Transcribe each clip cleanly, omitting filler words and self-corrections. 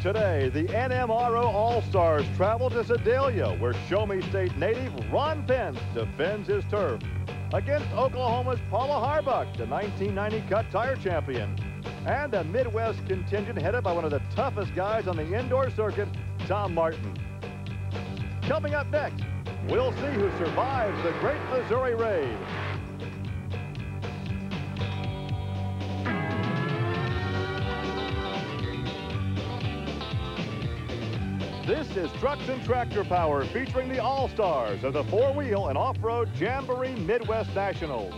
Today, the NMRO All-Stars travel to Sedalia, where Show Me State native Ron Pence defends his turf against Oklahoma's Paula Harbuck, the 1990 Cut Tire champion, and a Midwest contingent headed by one of the toughest guys on the indoor circuit, Tom Martin. Coming up next, we'll see who survives the Great Missouri Raid. This is Trucks and Tractor Power, featuring the All-Stars of the four-wheel and off-road Jamboree Midwest Nationals.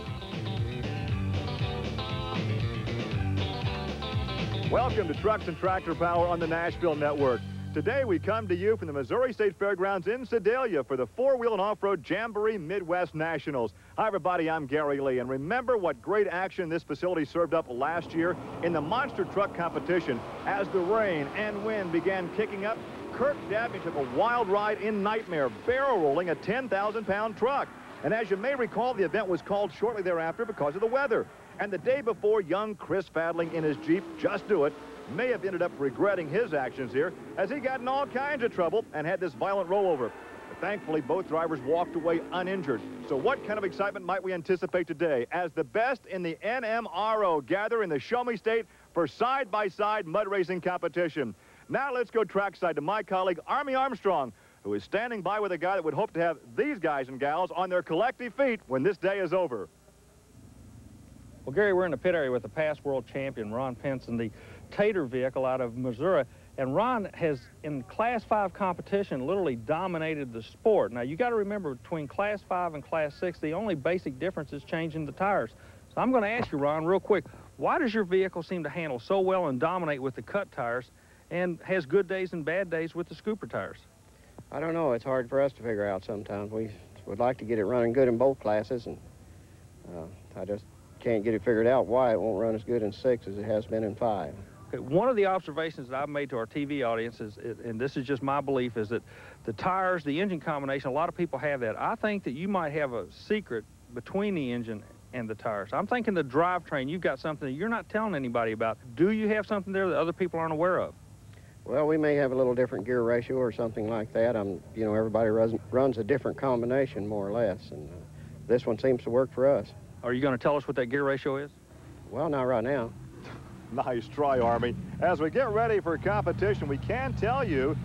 Welcome to Trucks and Tractor Power on the Nashville Network. Today we come to you from the Missouri State Fairgrounds in Sedalia for the four-wheel and off-road Jamboree Midwest Nationals. Hi everybody, I'm Gary Lee, and remember what great action this facility served up last year in the monster truck competition. As the rain and wind began kicking up, Kirk Dabney took a wild ride in Nightmare, barrel rolling a 10,000-pound truck. And as you may recall, the event was called shortly thereafter because of the weather. And the day before, young Chris Fadling in his Jeep, Just Do It, may have ended up regretting his actions here as he got in all kinds of trouble and had this violent rollover. But thankfully, both drivers walked away uninjured. So what kind of excitement might we anticipate today as the best in the NMRO gather in the Show Me State for side-by-side mud racing competition? Now let's go trackside to my colleague, Army Armstrong, who is standing by with a guy that would hope to have these guys and gals on their collective feet when this day is over. Well, Gary, we're in the pit area with the past world champion, Ron Pence, and the Tater vehicle out of Missouri. And Ron has, in Class 5 competition, literally dominated the sport. Now, you got to remember, between Class 5 and Class 6, the only basic difference is changing the tires. So I'm going to ask you, Ron, real quick, why does your vehicle seem to handle so well and dominate with the cut tires and has good days and bad days with the scooper tires? I don't know. It's hard for us to figure out sometimes. We would like to get it running good in both classes, and I just can't get it figured out why it won't run as good in 6 as it has been in 5. Okay, one of the observations that I've made to our TV audience is, and this is just my belief, is that the tires, the engine combination, a lot of people have that. I think that you might have a secret between the engine and the tires. I'm thinking the drivetrain, you've got something that you're not telling anybody about. Do you have something there that other people aren't aware of? Well, we may have a little different gear ratio or something like that. You know, everybody runs a different combination, more or less, and this one seems to work for us. Are you going to tell us what that gear ratio is? Well, not right now. Nice try, Army. As we get ready for competition, we can tell you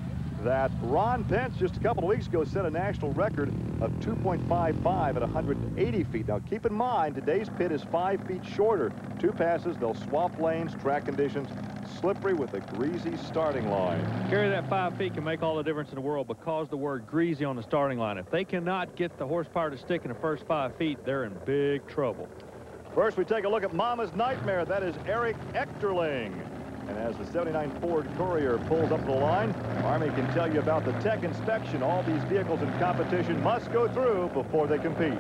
that Ron Pence just a couple of weeks ago set a national record of 2.55 at 180 feet. Now, keep in mind, today's pit is 5 feet shorter. 2 passes, they'll swap lanes, track conditions, slippery with a greasy starting line. Gary, that 5 feet can make all the difference in the world because the word greasy on the starting line. If they cannot get the horsepower to stick in the first 5 feet, they're in big trouble. First, we take a look at Mama's Nightmare. That is Eric Echterling. And as the 79 Ford Courier pulls up the line, Army can tell you about the tech inspection all these vehicles in competition must go through before they compete.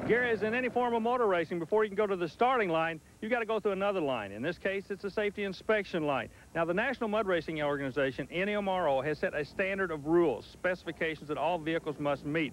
Gary, as in any form of motor racing, before you can go to the starting line, you've got to go through another line. In this case, it's a safety inspection line. Now, the National Mud Racing Organization, NMRO, has set a standard of rules, specifications that all vehicles must meet.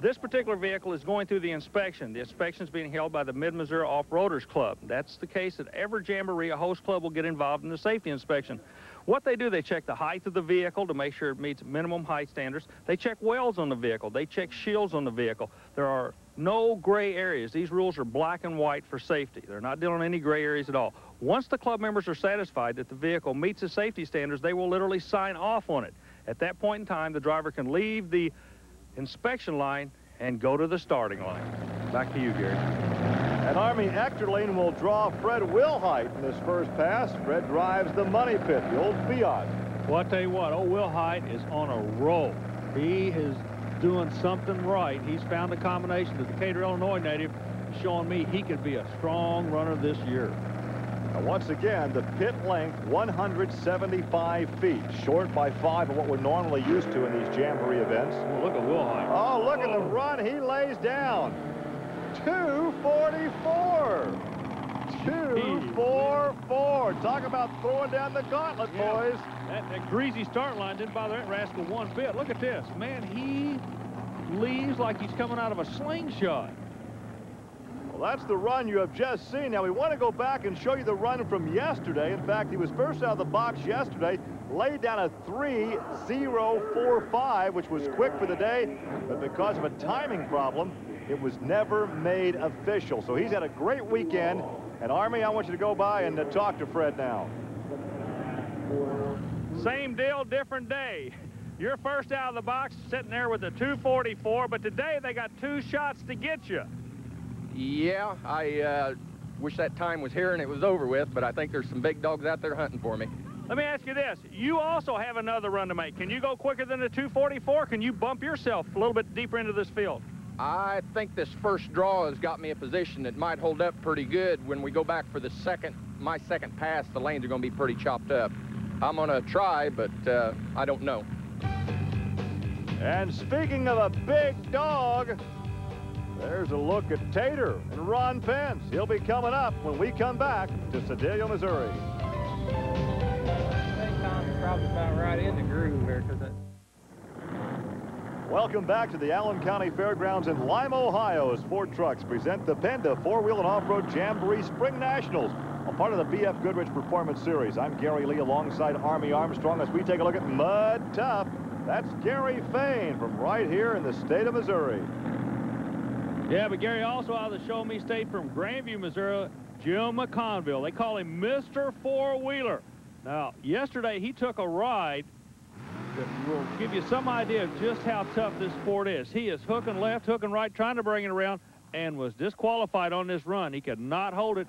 This particular vehicle is going through the inspection. The inspection is being held by the Mid-Missouri Off-Roaders Club. That's the case at every jamboree. A host club will get involved in the safety inspection. What they do, they check the height of the vehicle to make sure it meets minimum height standards. They check welds on the vehicle. They check shields on the vehicle. There are no gray areas. These rules are black and white for safety. They're not dealing in any gray areas at all. Once the club members are satisfied that the vehicle meets the safety standards, they will literally sign off on it. At that point in time, the driver can leave the inspection line and go to the starting line. Back to you, Gary. And Army Echterling will draw Fred Wilhite in this first pass. Fred drives the money pit, the old Fiat. Well, I tell you what, old Wilhite is on a roll. He is doing something right. He's found a combination. The Decatur, Illinois native showing me he could be a strong runner this year. Now, once again, the pit length, 175 feet, short by 5 of what we're normally used to in these jamboree events. Well, look at Wilhite. Oh, look at the run he lays down. 244. 244. Talk about throwing down the gauntlet, boys. That greasy start line didn't bother that rascal one bit. Look at this. Man, he leaves like he's coming out of a slingshot. Well, that's the run you have just seen. Now, we want to go back and show you the run from yesterday. In fact, he was first out of the box yesterday, laid down a 3:045, which was quick for the day, but because of a timing problem, it was never made official. So he's had a great weekend. And, Army, I want you to go by and talk to Fred now. Same deal, different day. You're first out of the box, sitting there with a 244, but today they got 2 shots to get you. Yeah, I wish that time was here and it was over with, but I think there's some big dogs out there hunting for me. Let me ask you this. You also have another run to make. Can you go quicker than the 244? Can you bump yourself a little bit deeper into this field? I think this first draw has got me a position that might hold up pretty good. When we go back for the my second pass, the lanes are going to be pretty chopped up. I'm going to try, but I don't know. And speaking of a big dog, there's a look at Tater and Ron Pence. He'll be coming up when we come back to Sedalia, Missouri. I think Tom's probably about right in the groove here. Welcome back to the Allen County Fairgrounds in Lima, Ohio, as Ford Trucks present the Penda 4-Wheel and Off-Road Jamboree Spring Nationals, a part of the B.F. Goodrich Performance Series. I'm Gary Lee alongside Army Armstrong as we take a look at Mud Tough. That's Gary Fain from right here in the state of Missouri. Yeah, but Gary, also out of the Show Me State from Grandview, Missouri, Jim McConville. They call him Mr. Four-Wheeler. Now, yesterday he took a ride that will give you some idea of just how tough this sport is. He is hooking left, hooking right, trying to bring it around, and was disqualified on this run. He could not hold it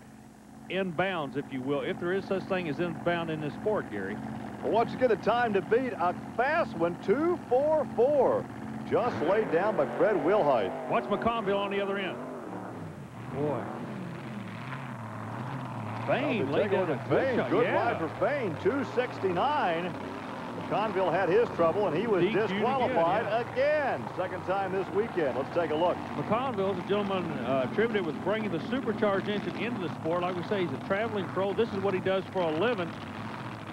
in bounds, if you will, if there is such thing as inbound in this sport, Gary. Well, once again, a time to beat, a fast one, 2:44. Just laid down by Fred Wilhite. Watch McConville on the other end. Boy. Fain laid down a good shot. Good ride for Fain, 269. McConville had his trouble, and he was disqualified again. Second time this weekend. Let's take a look. McConville is a gentleman attributed with bringing the supercharged engine into the sport. Like we say, he's a traveling pro. This is what he does for a living.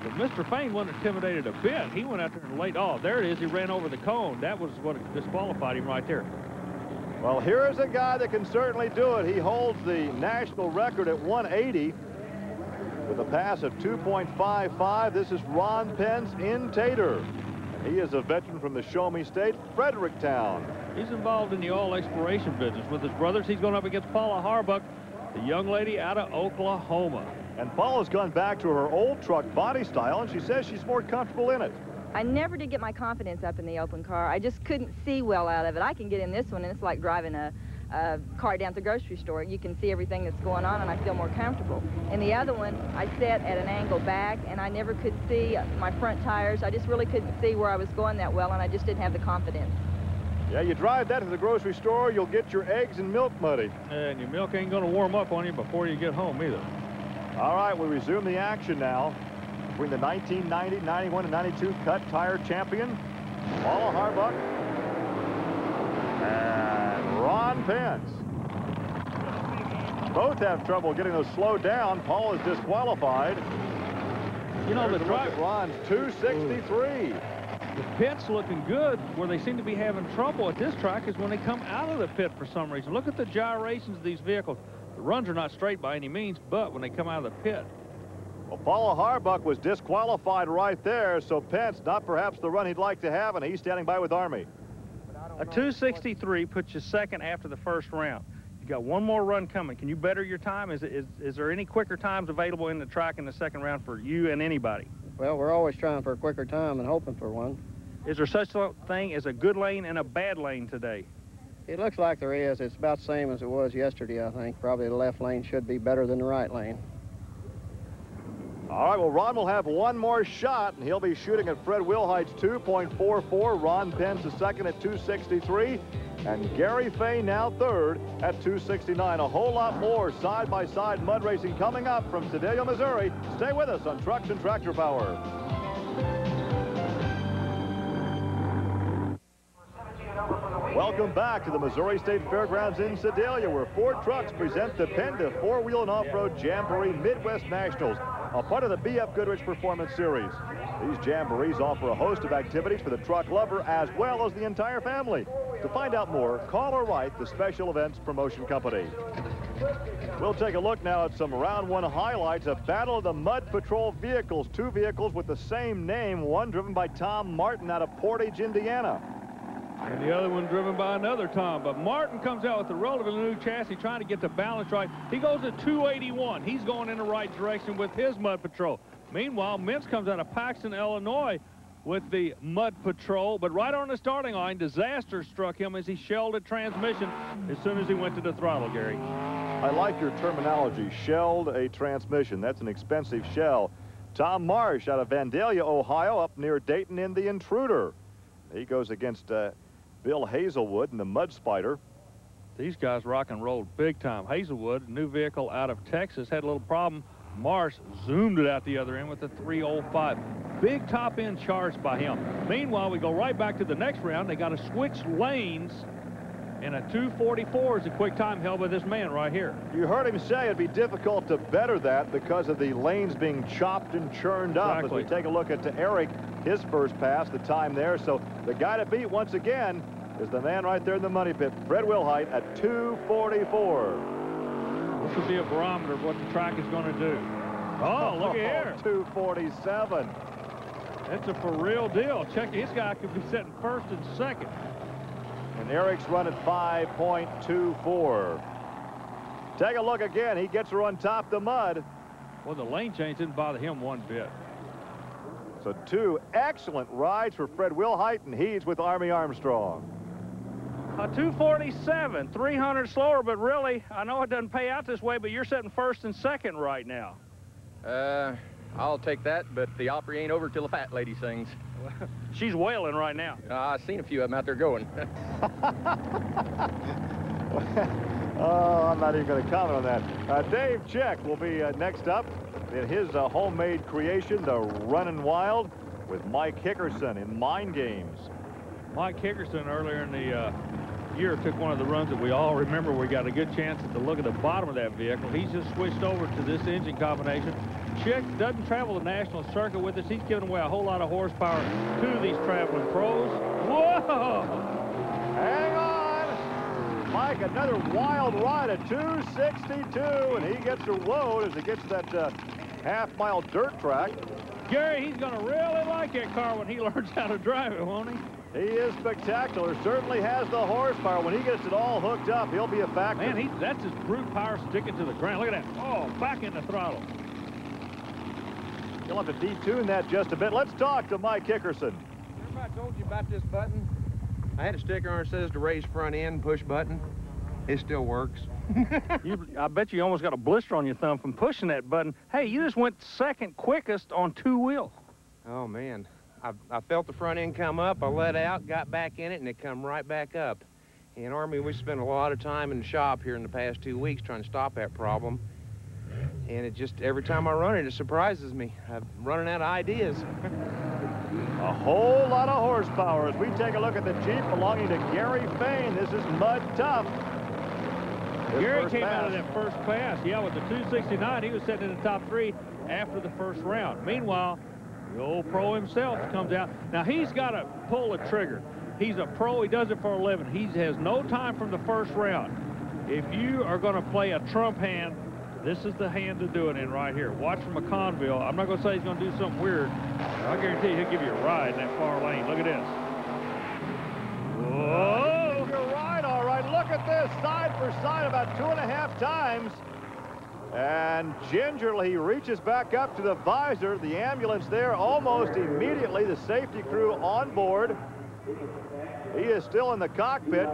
But Mr. Fain wasn't intimidated a bit. He went out there and laid, oh, there it is. He ran over the cone. That was what disqualified him right there. Well, here is a guy that can certainly do it. He holds the national record at 180 with a pass of 2.55. This is Ron Pence in Tater. And he is a veteran from the Show Me State, Fredericktown. He's involved in the oil exploration business with his brothers. He's going up against Paula Harbuck, the young lady out of Oklahoma. And Paula's gone back to her old truck body style, and she says she's more comfortable in it. I never did get my confidence up in the open car. I just couldn't see well out of it. I can get in this one, and it's like driving a car down to the grocery store. You can see everything that's going on, and I feel more comfortable. In the other one, I sat at an angle back, and I never could see my front tires. I just really couldn't see where I was going that well, and I just didn't have the confidence. Yeah, you drive that to the grocery store, you'll get your eggs and milk muddy. And your milk ain't going to warm up on you before you get home either. All right, we resume the action now between the 1990, 91, and 92 Cut Tire champion, Paula Harbuck, and Ron Pence. Both have trouble getting those slowed down. Paul is disqualified. You know, the truck at Ron's 263. The pit's looking good. Where they seem to be having trouble at this track is when they come out of the pit for some reason. Look at the gyrations of these vehicles. The runs are not straight by any means, but when they come out of the pit. Well, Paula Harbuck was disqualified right there, so Pence, not perhaps the run he'd like to have, and he's standing by with Army. A 263 puts you second after the first round. You got one more run coming. Can you better your time? Is there any quicker times available in the track in the second round for you and anybody? Well, we're always trying for a quicker time and hoping for one. Is there such a thing as a good lane and a bad lane today? It looks like there is. It's about the same as it was yesterday, I think. Probably the left lane should be better than the right lane. All right, well, Ron will have one more shot, and he'll be shooting at Fred Wilhite's 2.44. Ron Pence is second at 263, and Gary Fain now third at 269. A whole lot more side-by-side mud racing coming up from Sedalia, Missouri. Stay with us on Trucks and Tractor Power. Welcome back to the Missouri State Fairgrounds in Sedalia, where Ford Trucks present the Penda 4-Wheel and Off-Road Jamboree Midwest Nationals, a part of the B.F. Goodrich Performance Series. These jamborees offer a host of activities for the truck lover as well as the entire family. To find out more, call or write the Special Events Promotion Company. We'll take a look now at some round one highlights. A battle of the Mud Patrol vehicles. Two vehicles with the same name. One driven by Tom Martin out of Portage, Indiana. And the other one driven by another Tom. But Martin comes out with a relatively new chassis trying to get the balance right. He goes at 281. He's going in the right direction with his Mud Patrol. Meanwhile, Meents comes out of Paxton, Illinois with the Mud Patrol. But right on the starting line, disaster struck him as he shelled a transmission as soon as he went to the throttle, Gary. I like your terminology, shelled a transmission. That's an expensive shell. Tom Marsh out of Vandalia, Ohio, up near Dayton in the Intruder. He goes against Bill Hazelwood in the Mud Spider. These guys rock and rolled big time. Hazelwood, a new vehicle out of Texas, had a little problem. Marsh zoomed it out the other end with the 305. Big top end charge by him. Meanwhile, we go right back to the next round. They got to switch lanes. And a 244 is a quick time held by this man right here. You heard him say it'd be difficult to better that because of the lanes being chopped and churned up. Exactly. As we take a look at Eric, his first pass, the time there. So the guy to beat once again is the man right there in the money pit, Fred Wilhite at 244. This will be a barometer of what the track is going to do. Oh, look at here. 247. That's a for real deal. Check, this guy could be sitting first and second. And Eric's run at 5.24. Take a look again. He gets her on top the mud. Well, the lane change didn't bother him one bit. So two excellent rides for Fred Wilhite, and he's with Army Armstrong. A 247, 300 slower, but really, I know it doesn't pay out this way, but you're sitting first and second right now. I'll take that, but the opera ain't over till the fat lady sings. She's wailing right now. I've seen a few of them out there going. Oh, I'm not even going to comment on that. Dave Check will be next up in his homemade creation, the Runnin' Wild, with Mike Hickerson in Mind Games. Mike Hickerson earlier in the year took one of the runs that we all remember. We got a good chance to look at the bottom of that vehicle. He's just switched over to this engine combination. Chick doesn't travel the national circuit with us. He's giving away a whole lot of horsepower to these traveling pros. Whoa! Hang on! Mike, another wild ride at 262, and he gets her load as he gets that half-mile dirt track. Gary, he's going to really like that car when he learns how to drive it, won't he? He is spectacular. Certainly has the horsepower. When he gets it all hooked up, he'll be a factor. Man, that's his brute power sticking to the ground. Look at that. Oh, back in the throttle. You'll have to detune that just a bit. Let's talk to Mike Hickerson. Remember I told you about this button? I had a sticker on it that says to raise front end, push button. It still works. I bet you almost got a blister on your thumb from pushing that button. Hey, you just went second quickest on two wheels. Oh, man. I felt the front end come up, I let out, got back in it, and it come right back up. In Army, we spent a lot of time in the shop here in the past 2 weeks trying to stop that problem. And it just, every time I run it, it surprises me. I'm running out of ideas. A whole lot of horsepower as we take a look at the Jeep belonging to Gary Fain. This is Mud Tough. Gary came out of that first pass. Yeah, with the 269, he was sitting in the top three after the first round. Meanwhile, the old pro himself comes out. Now, he's got to pull a trigger. He's a pro. He does it for a living. He has no time from the first round. If you are going to play a trump hand, this is the hand to do it in right here. Watch from McConville. I'm not going to say he's going to do something weird. I guarantee you he'll give you a ride in that far lane. Look at this. Whoa! You're right, all right. Look at this. Side for side about 2.5 times. And gingerly he reaches back up to the visor. The ambulance there almost immediately. The safety crew on board. He is still in the cockpit.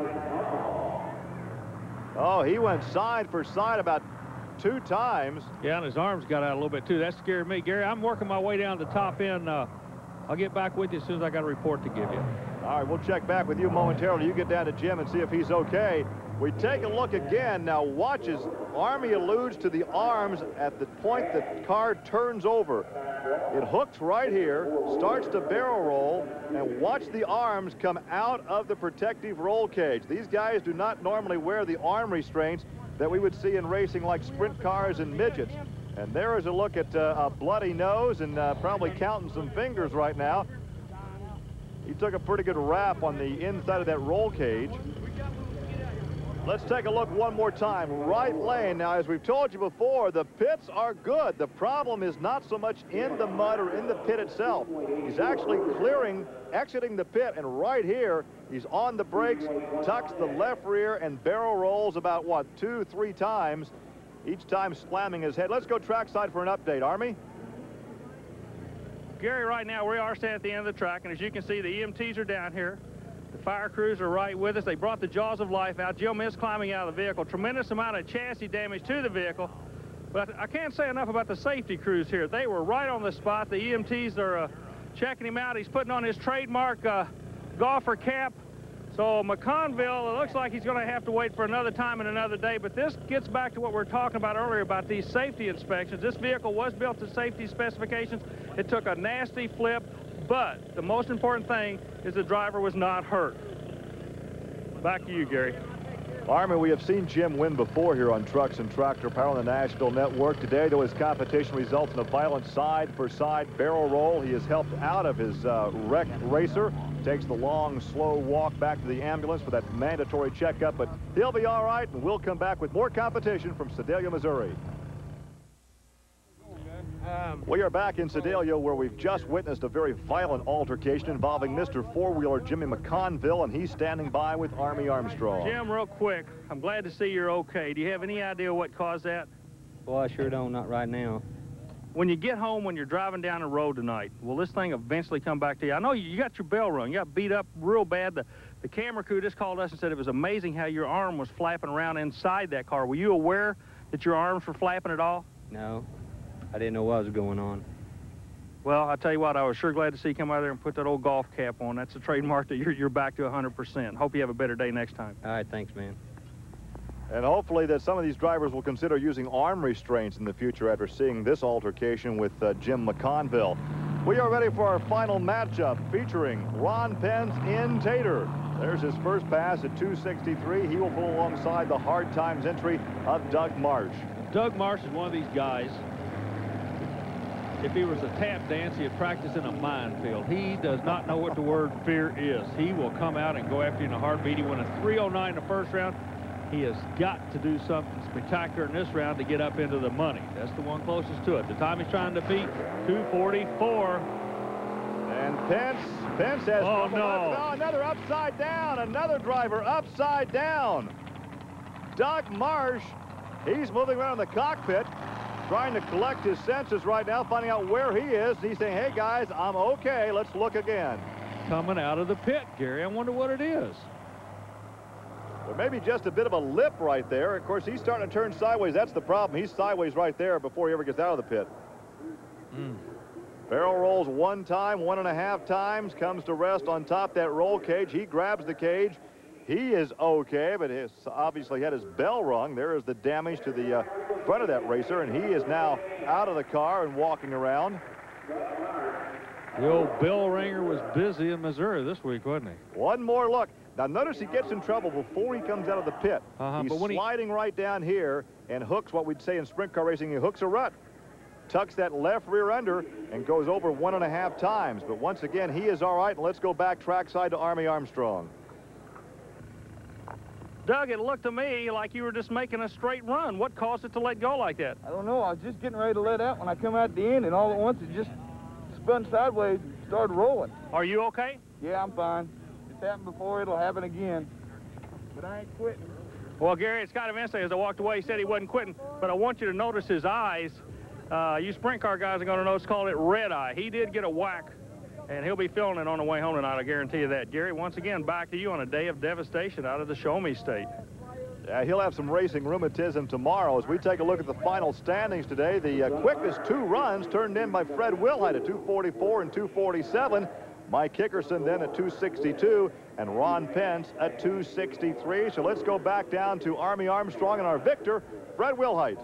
Oh, he went side for side about 2 times. Yeah, and his arms got out a little bit, too. That scared me. Gary, I'm working my way down the top end. I'll get back with you as soon as I got a report to give you. All right, we'll check back with you momentarily. You get down to Jim and see if he's okay. We take a look again. Now, watch as Army alludes to the arms at the point the car turns over. It hooks right here, starts to barrel roll, and watch the arms come out of the protective roll cage. These guys do not normally wear the arm restraints that we would see in racing like sprint cars and midgets. And there is a look at a bloody nose and probably counting some fingers right now. He took a pretty good rap on the inside of that roll cage. Let's take a look one more time. Right lane. Now, as we've told you before, the pits are good. The problem is not so much in the mud or in the pit itself. He's actually clearing, exiting the pit, and right here, he's on the brakes, tucks the left rear, and barrel rolls about, what, 2-3 times, each time slamming his head. Let's go trackside for an update. Army? Gary, right now, we are standing at the end of the track, and as you can see, the EMTs are down here. The fire crews are right with us. They brought the jaws of life out. Jim is climbing out of the vehicle. Tremendous amount of chassis damage to the vehicle. But I can't say enough about the safety crews here. They were right on the spot. The EMTs are checking him out. He's putting on his trademark golfer cap. So MCCONVILLE, it looks like he's going to have to wait for another time and another day. But this gets back to what we were talking about earlier about these safety inspections. This vehicle was built to safety specifications. It took a nasty flip. But the most important thing is the driver was not hurt. Back to you, Gary. Army, we have seen Jim win before here on Trucks and Tractor Power on the Nashville Network. Today, though, his competition results in a violent side-for-side barrel roll. He is helped out of his wrecked racer. Takes the long, slow walk back to the ambulance for that mandatory checkup. But he'll be all right, and we'll come back with more competition from Sedalia, Missouri. We are back in Sedalia, where we've just witnessed a very violent altercation involving Mr. Four-Wheeler Jimmy MCCONVILLE, and he's standing by with Army Armstrong. Jim, real quick, I'm glad to see you're okay. Do you have any idea what caused that? Well, I sure don't, not right now. When you get home, when you're driving down the road tonight, will this thing eventually come back to you? I know you got your bell rung. You got beat up real bad. The camera crew just called us and said it was amazing how your arm was flapping around inside that car. Were you aware that your arms were flapping at all? No. I didn't know what was going on. Well, I tell you what, I was sure glad to see you come out there and put that old golf cap on. That's a trademark that you're back to 100%. Hope you have a better day next time. All right, thanks, man. And hopefully that some of these drivers will consider using arm restraints in the future after seeing this altercation with Jim MCCONVILLE. We are ready for our final matchup featuring Ron Penn's Intruder. There's his first pass at 263. He will pull alongside the hard times entry of Doug Marsh. Doug Marsh is one of these guys. If he was a tap dance, he'd practice in a minefield. He does not know what the word fear is. He will come out and go after you in a heartbeat. He won a 309 in the first round. He has got to do something spectacular in this round to get up into the money. That's the one closest to it. The time he's trying to beat, 2:44. And Pence has... Oh, no. Another upside down. Another driver upside down. Doug Marsh, he's moving around in the cockpit, trying to collect his senses right now, finding out where he is. He's saying, hey, guys, I'm okay. Let's look again. Coming out of the pit, Gary. I wonder what it is. There may be just a bit of a lip right there. Of course, he's starting to turn sideways. That's the problem. He's sideways right there before he ever gets out of the pit. Barrel rolls one time, 1.5 times, comes to rest on top that roll cage. He grabs the cage. He is okay, but he's obviously had his bell rung. There is the damage to the front of that racer, and he is now out of the car and walking around. The old bell ringer was busy in Missouri this week, wasn't he? One more look. Now, notice he gets in trouble before he comes out of the pit. He's sliding right down here and hooks what we'd say in sprint car racing. He hooks a rut, tucks that left rear under, and goes over 1.5 times. But once again, he is all right, and let's go back trackside to Army Armstrong. Doug, it looked to me like you were just making a straight run. What caused it to let go like that? I don't know. I was just getting ready to let out when I come out at the end, and all at once it just spun sideways and started rolling. Are you okay? Yeah, I'm fine. It's happened before. It'll happen again. But I ain't quitting. Well, Gary, it's kind of interesting. As I walked away, he said he wasn't quitting, but I want you to notice his eyes. You sprint car guys are going to notice, called it red eye. He did get a whack, and he'll be feeling it on the way home tonight, I guarantee you that. Gary, once again, back to you on a day of devastation out of the Show Me State. Yeah, he'll have some racing rheumatism tomorrow. As we take a look at the final standings today, the quickest 2 runs turned in by Fred Wilhite at 2:44 and 2:47. Mike Hickerson then at 2:62, and Ron Pence at 2:63. So let's go back down to Army Armstrong and our victor, Fred Wilhite.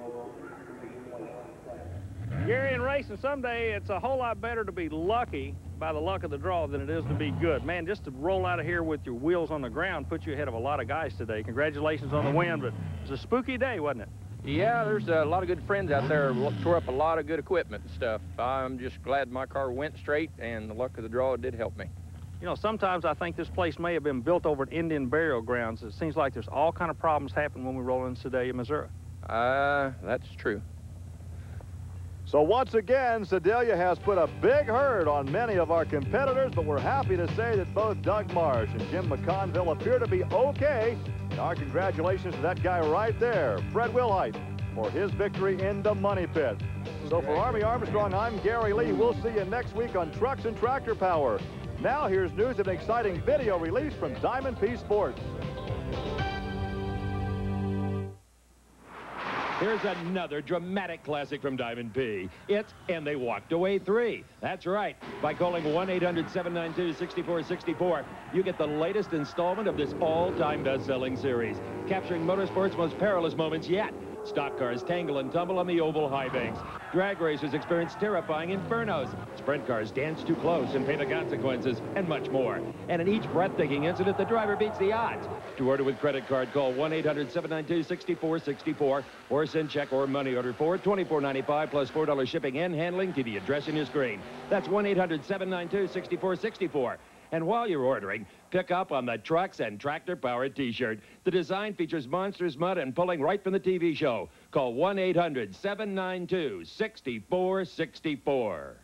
Gary, in racing someday, it's a whole lot better to be lucky by the luck of the draw than it is to be good. Man, just to roll out of here with your wheels on the ground put you ahead of a lot of guys today. Congratulations on the win, but it was a spooky day, wasn't it? Yeah, there's a lot of good friends out there who tore up a lot of good equipment and stuff. I'm just glad my car went straight, and the luck of the draw did help me. You know, sometimes I think this place may have been built over an Indian burial grounds. It seems like there's all kind of problems happen when we roll in Sedalia, Missouri. That's true. So once again, Sedalia has put a big hurt on many of our competitors, but we're happy to say that both Doug Marsh and Jim McConville appear to be okay. Our congratulations to that guy right there, Fred Wilhite, for his victory in the money pit. So for Army Armstrong, I'm Gary Lee. We'll see you next week on Trucks and Tractor Power. Now here's news of an exciting video release from Diamond P Sports. Here's another dramatic classic from Diamond P. It's And They Walked Away 3. That's right. By calling 1-800-792-6464, you get the latest installment of this all-time best-selling series, capturing motorsport's most perilous moments yet. Stock cars tangle and tumble on the oval high banks. Drag racers experience terrifying infernos. Sprint cars dance too close and pay the consequences, and much more. And in each breathtaking incident, the driver beats the odds. To order with credit card, call 1-800-792-6464 or send check or money order for $24.95 plus $4 shipping and handling to the address on your screen. That's 1-800-792-6464. And while you're ordering, pick up on the Trucks and Tractor Power t-shirt. The design features monsters, mud, and pulling right from the TV show. Call 1-800-792-6464.